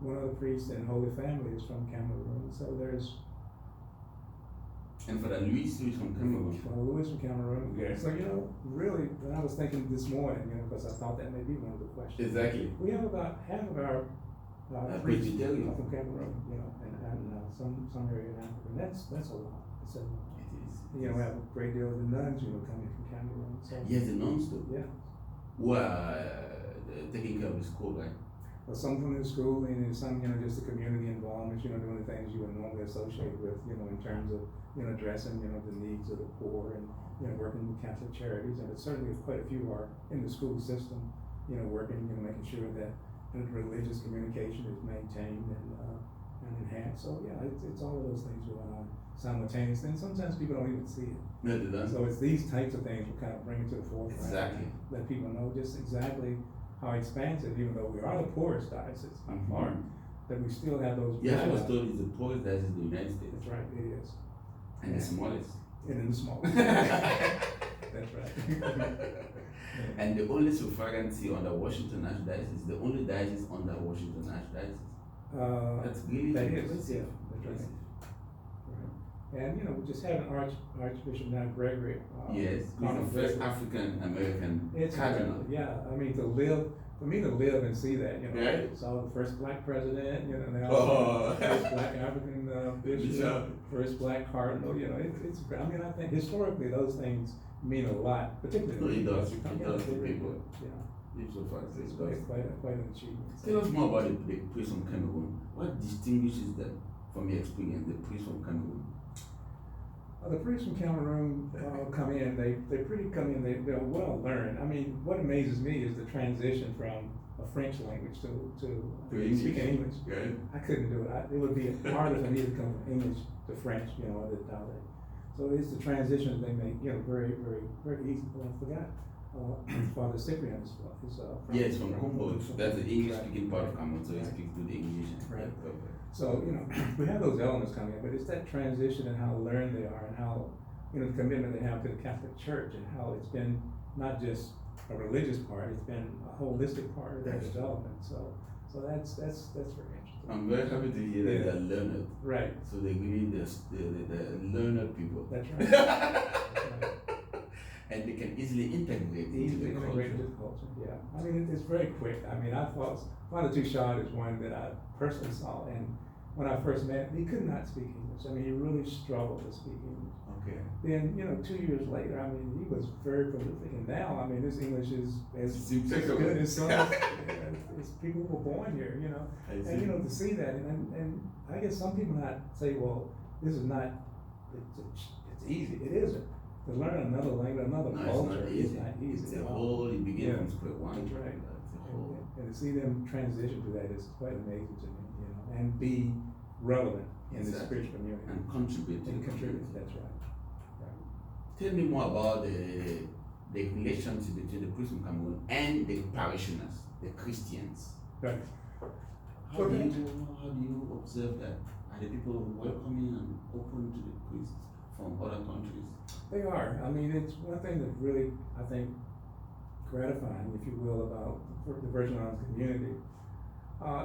one of the priests in Holy Family is from Cameroon. So there's And for the Louis from Cameroon. Louis from Cameroon. Okay. So really, when I was thinking this morning, because I thought that may be one of the questions. Exactly. We have about half of our priests Presbyterian. from Cameroon, and some area in Africa. And that's a lot. It's a lot. It is. We have a great deal of the nuns, coming from Cameroon. So Yes, the nuns too. yeah. Who are taking care of the school, right? Well, some from the school, and some, just the community involvement, doing the things you would normally associate with, in terms of, addressing, the needs of the poor and, working with Catholic charities. And it's certainly quite a few are in the school system, working, making sure that religious communication is maintained and enhanced. So yeah, it's all of those things going on simultaneously. And sometimes people don't even see it. No, they don't. So it's these types of things we kind of bring it to the forefront. Exactly. Let people know just exactly how expansive, even though we are the poorest diocese by far, that we still have those. Yeah, I was told it's the poorest diocese in the United States. That's right, it is. And the smallest. And in the smallest. That's right. And the only suffragancy under Washington Archdiocese is the only diocese under Washington Archdiocese. That's really that impressive. is, yeah, that's right. And we just had an Archbishop now, Gregory. Yes, he's the first African American cardinal. Yeah, I mean for me to live and see that, Right. saw the first black president, now Oh. first black African bishop, first black cardinal, it's. I mean, I think historically those things mean a lot, particularly. It does. It Yeah, does they to really people. do, Yeah, It's so fast. it's quite an achievement. So. Tell us more about the priest from Cameroon. What distinguishes them from your experience, the priest from Cameroon? The priests from Cameroon come in, they're well learned. I mean, what amazes me is the transition from a French language to speaking English. Right. I couldn't do it. It would be harder for me to come from English to French, or the dialect. So it's the transitions they make, very, very, very easy. But I forgot, Father Cyprian is from. Yes, from Congo. That's the English speaking part of Cameroon, so he Right. speaks good English. Right. So, we have those elements coming in, but it's that transition and how learned they are and how, the commitment they have to the Catholic Church and how it's been not just a religious part, it's been a holistic part of their development. So that's very interesting. I'm very happy to hear that they're learned. Right. So they really the learned people. That's right. That's right. And they can easily integrate into the culture. Yeah. I mean, it's very quick. I mean, I thought Father Touchard is one that I personally saw, and when I first met him, he could not speak English. I mean, he really struggled to speak English. Okay. Then, 2 years later, I mean, he was very prolific, and now, I mean, his English is as good as some. It's people who were born here, and to see that, and I guess some people not say, well, this is not, it's easy. It isn't. To learn another language, another culture is not easy. It's a whole, you begin from square one. That's right. It's a whole. And to see them transition to that is quite amazing to me, and be relevant in the spiritual community. And contribute. That's right. Tell me more about the relationship between the priest from Cameroon and the parishioners, the Christians. Right. How do you observe that? Are the people welcoming and open to the priests from other countries? They are. I mean, it's one thing that really, I think, gratifying, if you will, about the Virgin Islands community.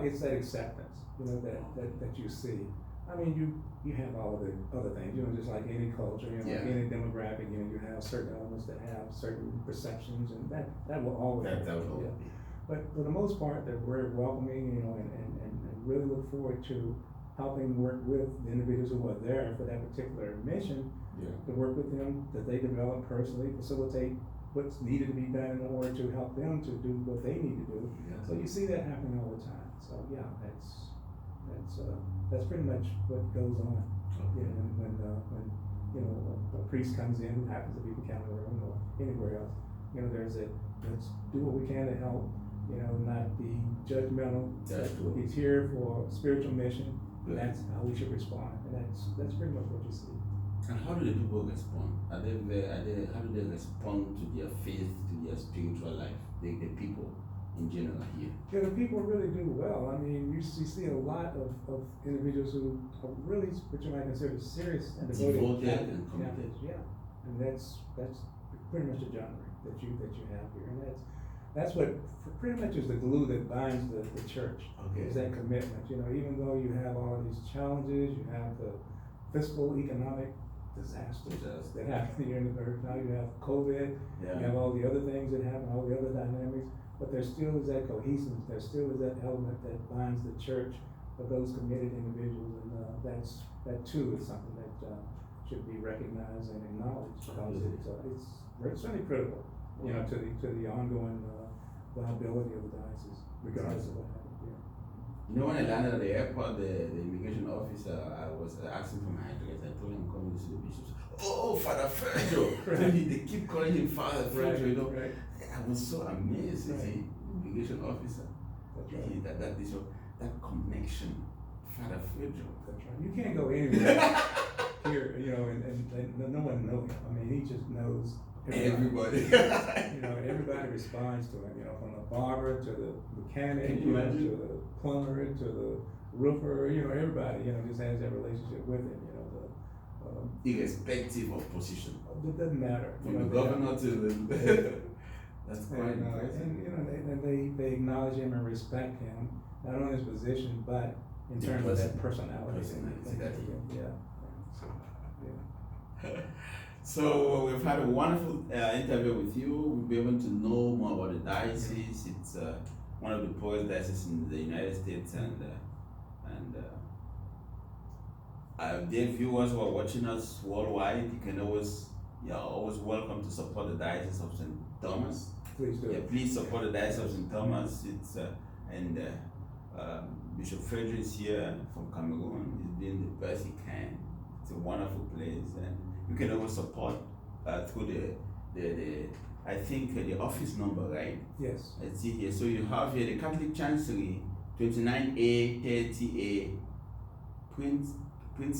It's that acceptance, that you see. I mean, you have all of the other things, just like any culture, like any demographic, you have certain elements that have certain perceptions, and that will always be. But for the most part, they're very welcoming, and really look forward to helping work with the individuals who are there for that particular mission, to work with them, that they develop personally, facilitate what's needed to be done in order to help them to do what they need to do. So you see that happening all the time. So yeah, that's pretty much what goes on. When a priest comes in who happens to be from Cameroon or anywhere else, there's let's do what we can to help. Not be judgmental. He's here for a spiritual mission. And that's how we should respond. And that's pretty much what you see. And how do the people respond? How do they respond to their faith, to their spiritual life? The people in general here. Yeah, the people really do well. I mean, you see a lot of individuals who are really, what you might consider serious and devoted and committed. Yeah, and that's pretty much the genre that you have here, and that's what pretty much is the glue that binds the church. Okay. Is that commitment, you know, even though you have all of these challenges, you have the fiscal, economic disasters that happen here in the earth. Now you have COVID, you have all the other things that happen, all the other dynamics, but there still is that cohesiveness, there still is that element that binds the church of those committed individuals, and that too is something that should be recognized and acknowledged, because it's certainly critical, you know, to the ongoing viability of the diocese, regardless of what happens here. You know, when I landed at the airport, the immigration officer, I was asking for my address. I told him I'm coming to see the bishop. Oh, Father Fredro! They keep calling him Father Fredro, you know. Right. I was so amazed as Right. the immigration officer. That's right. That connection, Father Fredro. That's right. You can't go anywhere here, you know, and no one knows him. I mean, he just knows everybody. You know, everybody responds to him, you know, from the barber to the mechanic, Can you imagine? to the plumber, to the roofer, you know, everybody, you know, just has that relationship with him, you know. Irrespective of position. It doesn't matter. From you know, the governor to the... That's quite impressive. And, you know, they acknowledge him and respect him, not only his position, but in The terms of that person. personality. Personality, Yeah. So we've had a wonderful interview with you. We'll be able to know more about the diocese. It's one of the poorest dioceses in the United States, and dear viewers who are watching us worldwide, you're always welcome to support the Diocese of St. Thomas. Please do. Yeah, please support the Diocese of St. Thomas. It's Bishop Frederick is here from Cameroon. He's doing the best he can. It's a wonderful place, and you can always support through I think the office number, right? Yes. Let's see here. So you have here the Catholic Chancery, 29A, 30A, Prince and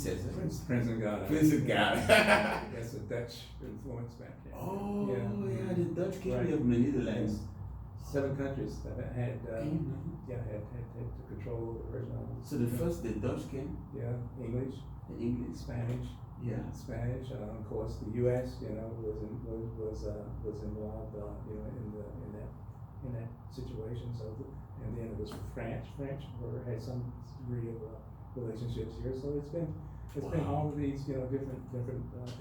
God. Prince of God. That's a Dutch influence back here. Oh, Yeah. the Dutch King Right. of the Netherlands. 7 countries that had Can to control the Virgin Islands. So the Dutch came, Yeah, English, the English. Spanish. Yeah. Spanish, of course, the U.S. You know was involved, you know, in that situation. So, and then it was French had some degree of relationships here. So it's been all of these, you know, different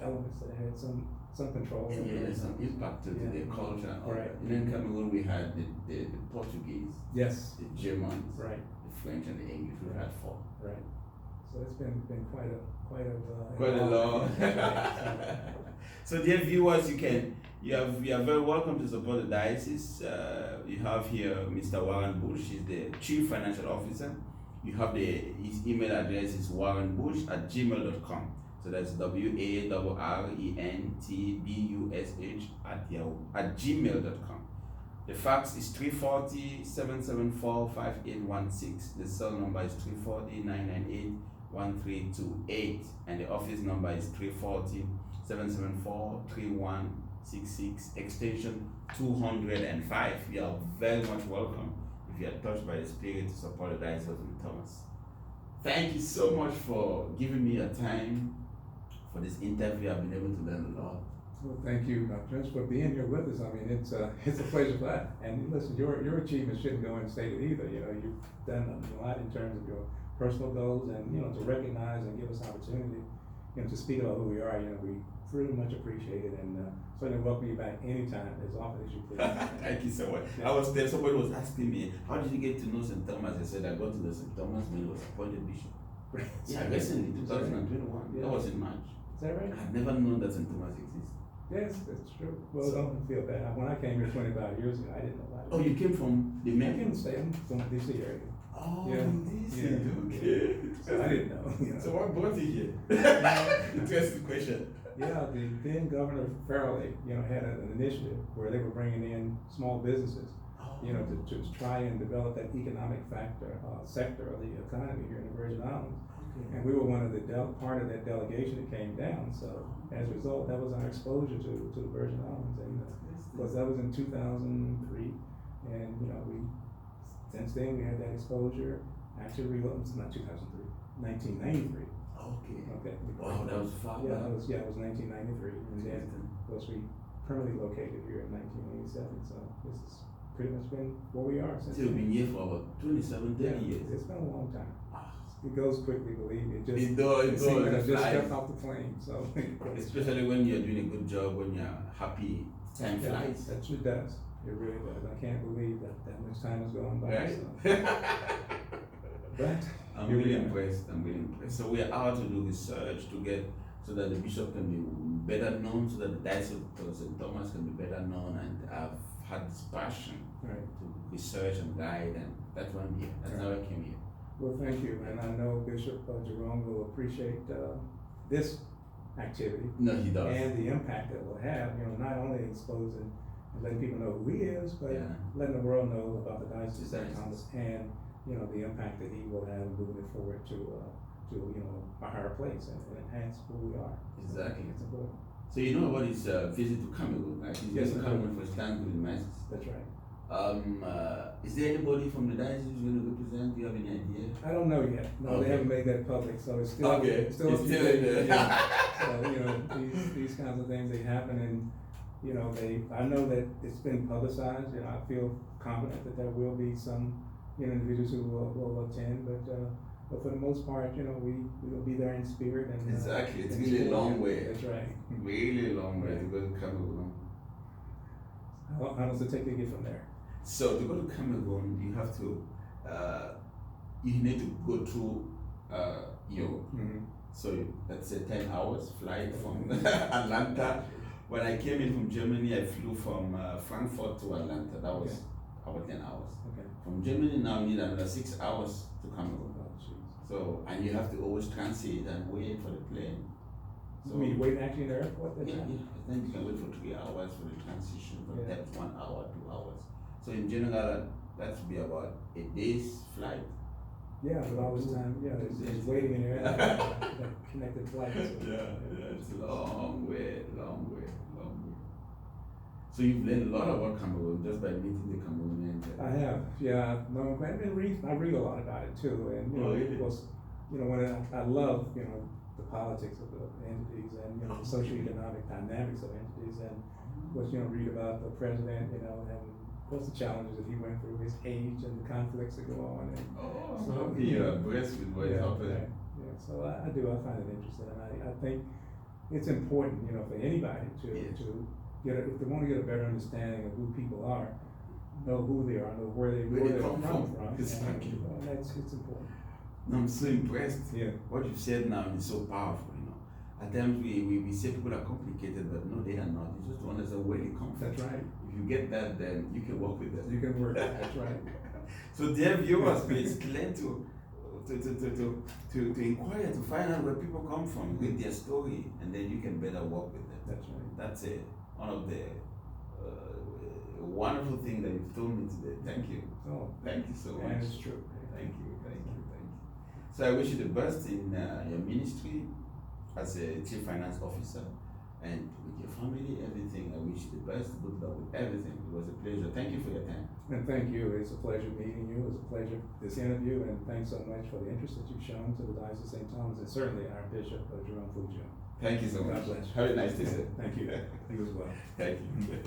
elements that had some control. Yeah, some impact to their culture. And all Right. that. And in Cameroon we had the Portuguese, Yes. the Germans, Right. the French, and the English. We had 4. Right. So it's been quite Quite a long. So dear viewers, you are very welcome to support the diocese. You have here Mr. Warren Bush. He's the Chief Financial Officer. You have his email address is warrenbush@gmail.com. So that's WARRENTBUSH @gmail.com. The fax is 340-774-5816. The cell number is 340-998-1328, and the office number is 340-774-3166, extension 205. You are very much welcome if you are touched by the Spirit to support the Diocese of St. Thomas. Thank you so much for giving me your time for this interview. I've been able to learn a lot. Well, thank you, Prince, for being here with us. I mean, it's a pleasure for that. And listen, your achievements shouldn't go unstated either. You know, you've done a lot in terms of your personal goals, and you know, to recognize and give us opportunity, you know, to speak about who we are. You know, we pretty much appreciate it, and certainly welcome you back anytime, as often as you please. Thank you so much. I was there. Somebody was asking me, "How did you get to know St. Thomas?" I said, "I got to know St. Thomas when he was appointed bishop." Yeah, recently, 2021. Yeah. That was in March. Is that right? I've never known that St. Thomas exists. Yes, that's true. Well, don't feel bad. When I came here 25 years ago, I didn't know about it. Oh, you came from the I main? didn't stay from the DC area. Oh, Yeah. this Yeah. okay. So I didn't know. You know. So what brought you here? Interesting question. Yeah, the then Governor Farrelly, you know, had an initiative where they were bringing in small businesses, you know, to try and develop that economic sector of the economy here in the Virgin Islands. And we were one of the part of that delegation that came down. So as a result, that was our exposure to the Virgin Islands, and because that was in 2003, and you know, since then we had that exposure. Actually, not 2003, 1993. Okay. Wow, that was far Yeah, back. it was 1993, and then of course we permanently located here in 1987. So this is pretty much been where we are since. So you've been here for about 27, 30 Yeah, years. it's been a long time. Ah. It goes quickly, believe me. It does, seems like I it just flies. stepped off the plane, so. Especially when you're doing a good job, when you're happy, time Yeah, flies. that sure does. It really does. I can't believe that much time has gone by. Right? So. But I'm here we really are. impressed. I'm really impressed. So we are out to do research to get so that the bishop can be better known, so that the Diocese of St. Thomas can be better known, and I've had this passion Right. to research and guide, and that's why I'm here. That's how I came here. Well, thank you, and I know Bishop Jerome will appreciate this activity No, he does. and the impact it will have. You know, not only exposing and letting people know who he is, but Yeah. letting the world know about the Diocese of St. Diocese. Thomas and the impact that he will have in moving it forward to a higher place and enhance who we are. Exactly. It's important. So you know about his visit to Cameroon, right? He's Yes, going to I do. Cameroon for his Thanksgiving masses. That's right. Is there anybody from the diocese who's going to represent? Do you have any idea? I don't know yet. No, they Okay. haven't made that public, so it's still Okay. it's still It's up to still in date. there. Yeah. So these kinds of things, they happen, and I know that it's been publicized. I feel confident that there will be some individuals who will attend, but for the most part, we will be there in spirit and Exactly. It's and really a support. long way. That's right. Really a long way to go to Cameroon. How does it take to get from there? So to go to Cameroon, you have to, you need to go through Europe. Mm-hmm. So that's a 10 hours flight from Atlanta. When I came in from Germany, I flew from Frankfurt to Atlanta. That was about 10 hours. Okay. From Germany now you need another 6 hours to Cameroon. Oh, jeez. So, and you have to always transit and wait for the plane. So, You mean waiting actually in the airport? That yeah, time? then you can wait for 3 hours for the transition from Yeah. that 1 hour, 2 hours. So in general, that should be about a day's flight. Yeah, but all this time, it's waiting in there. Connected flights. It's a long way. So you've learned a lot about Cameroon just by meeting the Cameroonians. I have, I've known quite. I read a lot about it too, and really? of course, when I love the politics of the entities and the socioeconomic dynamics of entities, and of course read about the president, and of course the challenges that he went through, his age and the conflicts that go on, and So you're abreast with what is happening. Yeah, so I do. I find it interesting, and I think it's important, for anybody to if they want to get a better understanding of who people are, know who they are, know where they come from. Exactly. And it's important. I'm so impressed. Yeah. What you said now is so powerful. At times we say people are complicated, but no, they are not. You just don't understand where they come from. That's right. If you get that, then you can work with them. You can work. That's right. So dear viewers, please learn to inquire, to find out where people come from, read their story, and then you can better work with them. That's right. That's one of the wonderful things that you've told me today. Thank you. Oh, Thank you so much. and it's true. Thank you. So I wish you the best in your ministry as a chief finance officer, and with your family, everything. I wish you the best. Good luck with everything. It was a pleasure. Thank you for your time. And thank you. It's a pleasure meeting you. It's a pleasure this interview, and thanks so much for the interest that you've shown to the Diocese of St. Thomas, and certainly our Bishop Jerome Fujo. Thank you so God much. bless you. Have a nice day, sir. Thank you. You as well. Thank you.